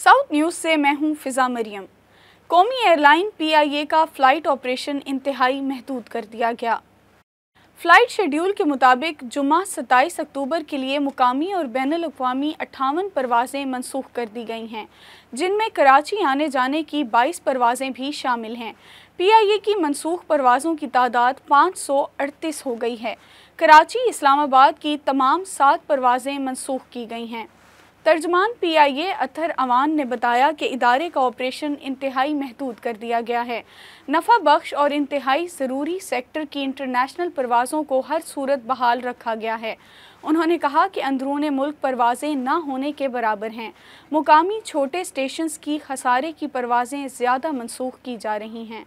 South news से मैं हूं फिजा मरियम। कौमी एयरलाइन पीआईए का फ़्लाइट ऑपरेशन इंतहाई महदूद कर दिया गया। फ़्लाइट शेड्यूल के मुताबिक जुम्मा 27 अक्टूबर के लिए मुकामी और बैनुल-अक़वामी 58 परवाज़ें मनसूख कर दी गई हैं, जिनमें कराची आने जाने की 22 परवाज़ें भी शामिल हैं। पीआईए की मनसूख परवाज़ों की तादाद 538 हो गई है। कराची इस्लामाबाद की तमाम 7 परवाज़ें मनसूख की गई हैं। तर्जमान पीआईए अतहर अवान ने बताया कि इदारे का ऑपरेशन इंतहाई महदूद कर दिया गया है। नफ़ा बख्श और इंतहाई ज़रूरी सेक्टर की इंटरनेशनल परवाज़ों को हर सूरत बहाल रखा गया है। उन्होंने कहा कि अंदरूने मुल्क परवाज़ें न होने के बराबर हैं। मुकामी छोटे स्टेशंस की खसारे की परवाज़ें ज़्यादा मनसूख की जा रही हैं।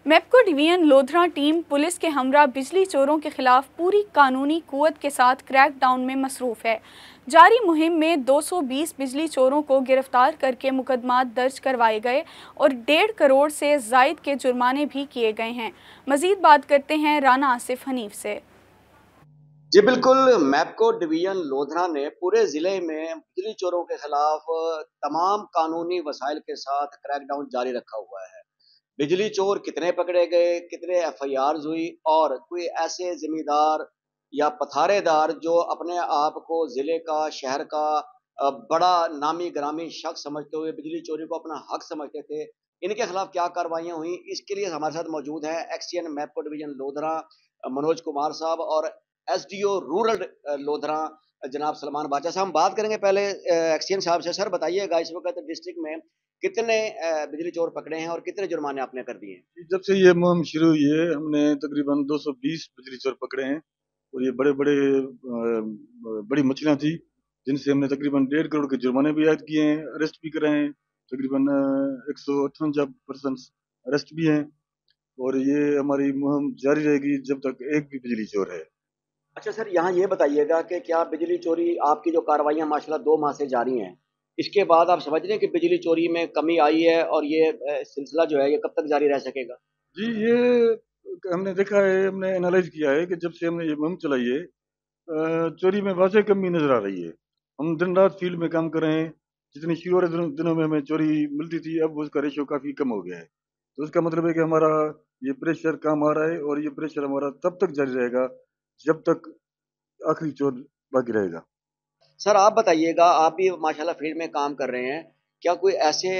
मेपको डिवीजन लोधरा टीम पुलिस के हमरा बिजली चोरों के खिलाफ पूरी कानूनी कुव्वत के साथ क्रैकडाउन में मसरूफ़ है। जारी मुहिम में 220 बिजली चोरों को गिरफ्तार करके मुकदमात दर्ज करवाए गए और 1.5 करोड़ से ज़ायद के जुर्माने भी किए गए हैं। मज़ीद बात करते हैं राना आसिफ हनीफ से। जी बिल्कुल, मेपको डिवीजन लोधरा ने पूरे ज़िले में बिजली चोरों के खिलाफ तमाम कानूनी वसाइल के साथ क्रैकडाउन जारी रखा हुआ है। बिजली चोर कितने पकड़े गए, कितने एफआईआर्स हुई और कोई ऐसे ज़िम्मेदार या पथारेदार जो अपने आप को ज़िले का, शहर का बड़ा नामी-गिरामी शख्स समझते हुए बिजली चोरी को अपना हक समझते थे, इनके खिलाफ क्या कार्रवाइयाँ हुई, इसके लिए हमारे साथ मौजूद हैं एक्सचेन मेपको डिवीजन लोधरा मनोज कुमार साहब और एसडीओ रूरल लोधरा जनाब सलमान बाचा साहब। हम बात करेंगे पहले एक्सचेन साहब से। सर बताइएगा इस वक़्त डिस्ट्रिक्ट में कितने बिजली चोर पकड़े हैं और कितने जुर्माने आपने कर दिए हैं? जब से ये मुहिम शुरू हुई है हमने तकरीबन 220 बिजली चोर पकड़े हैं और ये बड़ी मछलियां थी जिनसे हमने तकरीबन 1.5 करोड़ के जुर्माने भी आयद किए हैं, अरेस्ट भी करे हैं। तकरीबन 158% अरेस्ट भी हैं और ये हमारी मुहिम जारी रहेगी जब तक एक भी बिजली चोर है। अच्छा सर, यहाँ ये बताइएगा कि क्या बिजली चोरी आपकी जो कार्रवाइयाँ माशाल्लाह 2 माह से जारी हैं, इसके बाद आप समझ रहे हैं कि बिजली चोरी में कमी आई है और ये सिलसिला जो है ये कब तक जारी रह सकेगा? जी, ये हमने देखा है, हमने एनालाइज किया है कि जब से हमने ये मुहिम चलाई है चोरी में वाक़ई कमी नज़र आ रही है। हम दिन-रात फील्ड में काम कर रहे हैं, जितनी शुरू वाले दिनों में हमें चोरी मिलती थी, अब उसका रेशियो काफ़ी कम हो गया है। तो इसका मतलब है कि हमारा ये प्रेशर काम आ रहा है और ये प्रेशर हमारा तब तक जारी रहेगा, जब तक आखिरी चोर बाकी रहेगा। सर आप बताइएगा, आप भी माशाल्लाह फील्ड में काम कर रहे हैं, क्या कोई ऐसे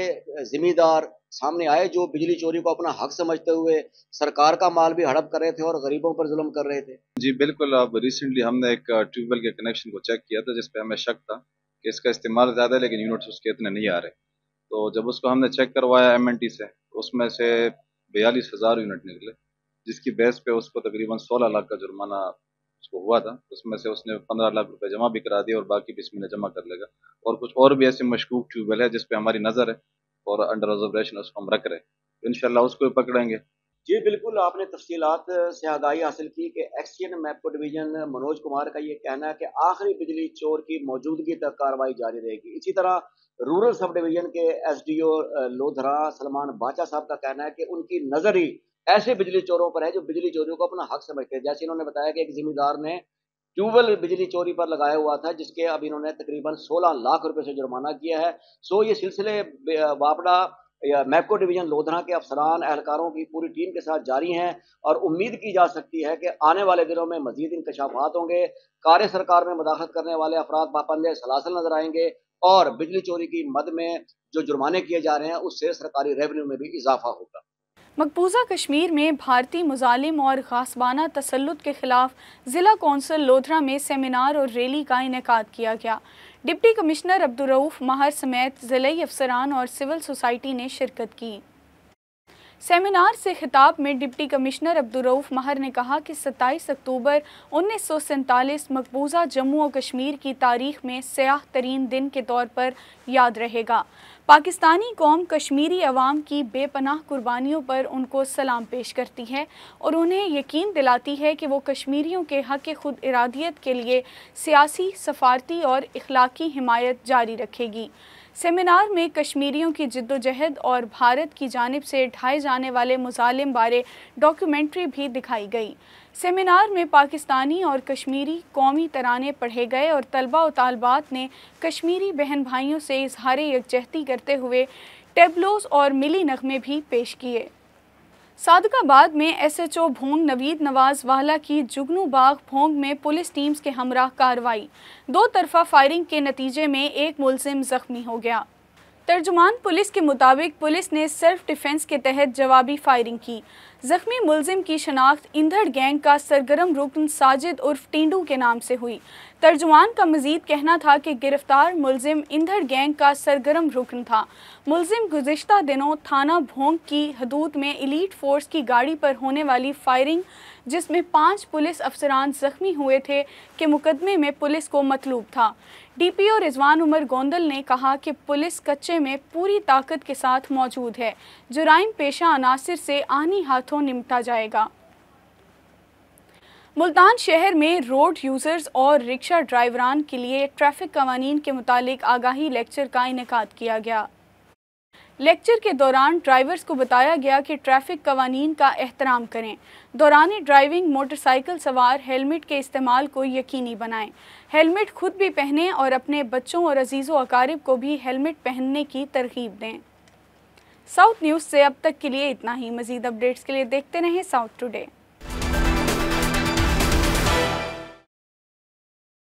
ज़िम्मेदार सामने आए जो बिजली चोरी को अपना हक समझते हुए सरकार का माल भी हड़प कर रहे थे और गरीबों पर जुल्म कर रहे थे? जी बिल्कुल, अब रिसेंटली हमने एक ट्यूबवेल के कनेक्शन को चेक किया था जिस पे हमें शक था कि इसका इस्तेमाल ज़्यादा है लेकिन यूनिट्स उसके इतने नहीं आ रहे। तो जब उसको हमने चेक करवाया एमएनटी से, उसमें से 42,000 यूनिट निकले, जिसकी बेस पे उसको तकरीबन 16 लाख का जुर्माना उसको हुआ था। उसमें से उसने 15 लाख रुपए जमा भी करा दिए और बाकी भी इस महीने जमा कर लेगा। और कुछ और भी ऐसे मशकूक ट्यूबवेल है जिस पे हमारी नज़र है और अंडर ऑब्जर्वेशन उसको हम रख रहे हैं, तो इंशाल्लाह उसको भी पकड़ेंगे। जी बिल्कुल, आपने तफ़सीलात से आगाही हासिल की कि एक्सचेन मेपको डिवीजन मनोज कुमार का ये कहना है कि आखिरी बिजली चोर की मौजूदगी तक कार्रवाई जारी रहेगी। इसी तरह रूरल सब डिवीजन के एसडीओ लोधरा सलमान बाचा साहब का कहना है कि उनकी नज़र ही ऐसे बिजली चोरों पर है जो बिजली चोरियों को अपना हक समझते हैं। जैसे इन्होंने बताया कि एक ज़िम्मेदार ने ट्यूबवेल बिजली चोरी पर लगाया हुआ था, जिसके अब इन्होंने तकरीबन 16 लाख रुपए से जुर्माना किया है। सो ये सिलसिले वापडा या मेपको डिवीजन लोधरा के अफसरान एहलकारों की पूरी टीम के साथ जारी हैं और उम्मीद की जा सकती है कि आने वाले दिनों में मजीद इंकशाफात होंगे। कार्य सरकार में मुदाखलत करने वाले अफराद पाबंद सलासल नजर आएंगे और बिजली चोरी की मद में जो जुर्माने किए जा रहे हैं उससे सरकारी रेवेन्यू में भी इजाफा होगा। मकबूजा कश्मीर में भारतीय मुजालिम और गासबाना तसल्लुत के खिलाफ ज़िला कौंसिल लोधरा में सेमिनार और रैली का इनेकाद किया गया। डिप्टी कमिश्नर अब्दुर्रऊफ महर समेत ज़िले अफसरान और सिविल सोसाइटी ने शिरकत की। सेमिनार से खिताब में डिप्टी कमिश्नर अब्दुर्रऊफ महर ने कहा कि 27 अक्टूबर 1947 मकबूजा जम्मू और कश्मीर की तारीख में स्याह तरीन दिन के तौर पर याद रहेगा। पाकिस्तानी कौम कश्मीरी अवाम की बेपनाह कुर्बानियों पर उनको सलाम पेश करती है और उन्हें यकीन दिलाती है कि वो कश्मीरियों के हक़ खुद इरादियत के लिए सियासी, सफारती और इखलाकी हिमायत जारी रखेगी। सेमिनार में कश्मीरियों की जिद्दोजहद और भारत की जानिब से ढाए जाने वाले मुजालिम बारे डॉक्यूमेंट्री भी दिखाई गई। सेमिनार में पाकिस्तानी और कश्मीरी कौमी तराने पढ़े गए और तलबा और तालबात ने कश्मीरी बहन भाइयों से इजहार यकजहती करते हुए टेबलोस और मिली नगमे भी पेश किए। सादकाबाद में SHO भोंग नवीद नवाज वाला की जुगनू बाग भोंग में पुलिस टीम्स के हमराह कार्रवाई। दो तरफा फायरिंग के नतीजे में एक मुलजिम जख्मी हो गया। तर्जुमान पुलिस के मुताबिक पुलिस ने सेल्फ डिफेंस के तहत जवाबी फायरिंग की। जख्मी मुलजिम की शनाख्त इंधड़ गैंग का सरगर्म रुकन साजिद उर्फ टिंडू के नाम से हुई। तर्जुमान का मजीद कहना था कि गिरफ्तार मुलजिम इंधड़ गैंग का सरगर्म रुकन था। मुलजिम गुज़िश्ता दिनों थाना भोंग की हदूद में एलीट फोर्स की गाड़ी पर होने वाली फायरिंग, जिसमें 5 पुलिस अफसरान जख्मी हुए थे, के मुकदमे में पुलिस को मतलूब था। DPO रिजवान उमर गोंदल ने कहा कि पुलिस कच्चे में पूरी ताकत के साथ मौजूद है। जुराइम पेशा अनासिर से आनी हाथों निपटा जाएगा। मुल्तान शहर में रोड यूज़र्स और रिक्शा ड्राइवरान के लिए ट्रैफिक कवानीन के मुतालिक आगाही लेक्चर का इनेकाद किया गया। लेक्चर के दौरान ड्राइवर्स को बताया गया कि ट्रैफिक कवानीन का एहतराम करें। दौरान ड्राइविंग मोटरसाइकिल सवार हेलमेट के इस्तेमाल को यकीनी बनाएं। हेलमेट खुद भी पहनें और अपने बच्चों और अजीज़ो अकारिब को भी हेलमेट पहनने की तरगीब दें। साउथ न्यूज़ से अब तक के लिए इतना ही। मज़ीद अपडेट्स के लिए देखते रहें साउथ टुडे।